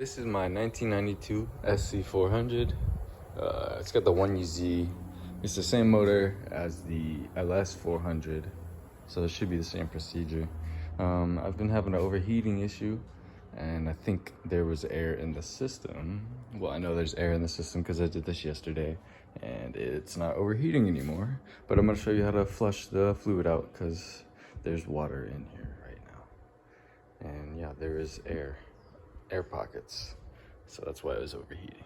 This is my 1992 SC400. It's got the 1UZ. It's the same motor as the LS400, so it should be the same procedure. I've been having an overheating issue, and I think there was air in the system. Well, I know there's air in the system because I did this yesterday, and it's not overheating anymore. But I'm gonna show you how to flush the fluid out because there's water in here right now. And yeah, there is air pockets, so that's why it was overheating.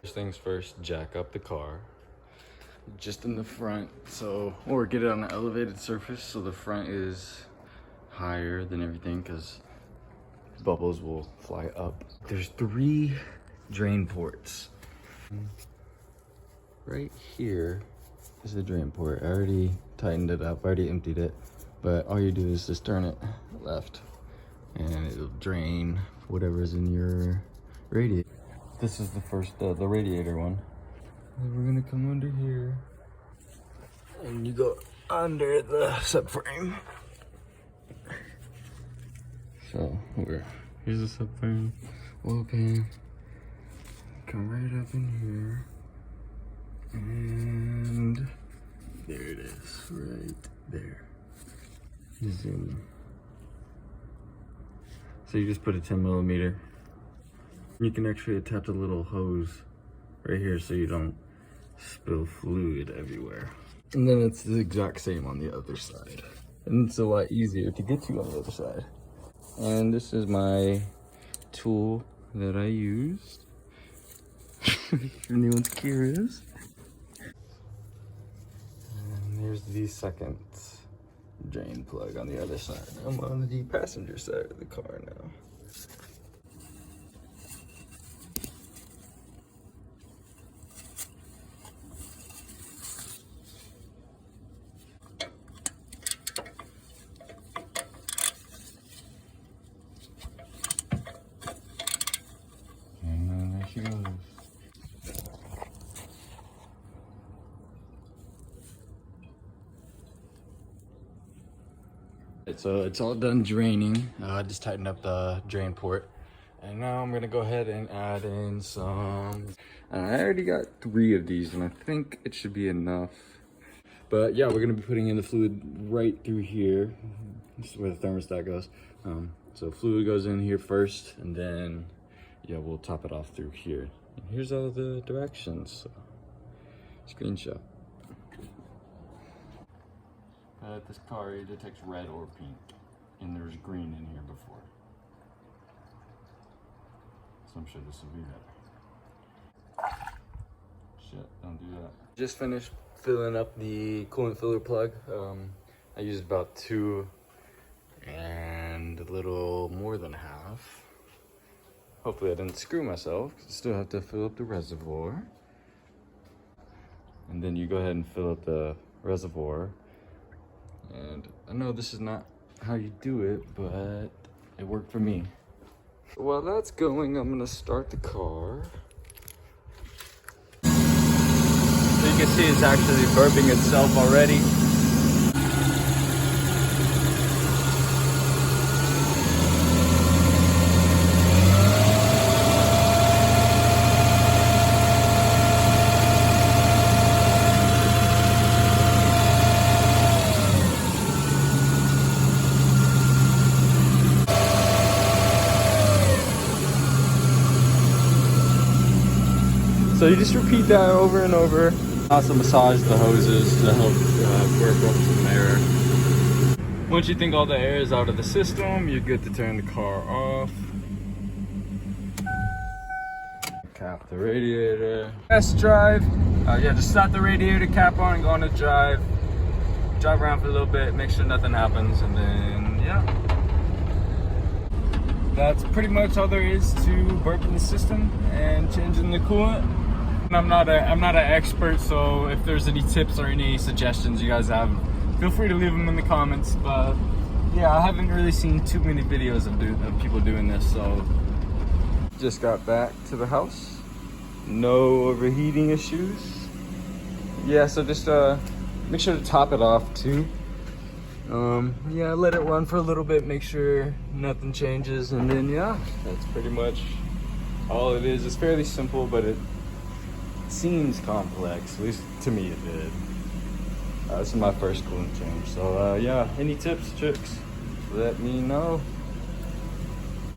First things first, jack up the car just in the front, or get it on an elevated surface so the front is higher than everything because bubbles will fly up. There's 3 drain ports. Right here is the drain port. I already tightened it up, I already emptied it, but all you do is just turn it left and it'll drain whatever's in your radiator. This is the first, the radiator one. And we're gonna come under here, and you go under the subframe. So here's the subframe, oil pan, come right up in here, and there it is, right there. Zoom. So you just put a 10mm. You can actually attach a little hose right here so you don't spill fluid everywhere. And then it's the exact same on the other side. And it's a lot easier to get to on the other side. And this is my tool that I used. If anyone's curious. And there's the second drain plug on the other side. I'm on the passenger side of the car now. And then there she goes. So it's all done draining. I just tightened up the drain port. And now I'm gonna go ahead and add in some. I already got 3 of these and I think it should be enough. But yeah, we're gonna be putting in the fluid right through here. This is where the thermostat goes. So fluid goes in here first, and then yeah, we'll top it off through here. And here's all the directions. So, screenshot. This car either takes red or pink, and there's green in here before. So I'm sure this will be better. Shit, don't do that. Just finished filling up the coolant filler plug. I used about 2 and a little more than half. Hopefully I didn't screw myself, because I still have to fill up the reservoir. And then you go ahead and fill up the reservoir. And I know this is not how you do it, but it worked for me. While that's going, I'm gonna start the car. So you can see it's actually burping itself already. So you just repeat that over and over. Also massage the hoses to help burp up some air. Once you think all the air is out of the system, you're good to turn the car off. Cap the radiator. Test drive. Yeah, just slap the radiator cap on and go on a drive. Drive around for a little bit, make sure nothing happens, and then yeah. That's pretty much all there is to burping the system and changing the coolant. I'm not an expert, so if there's any tips or any suggestions you guys have, feel free to leave them in the comments. But yeah, I haven't really seen too many videos of people doing this, so. Just got back to the house. No overheating issues. Yeah, so just make sure to top it off too. Yeah, let it run for a little bit, make sure nothing changes, and then yeah, that's pretty much all it is fairly simple, but it seems complex. At least to me it did. This is my first coolant change. So yeah, any tips, tricks, let me know.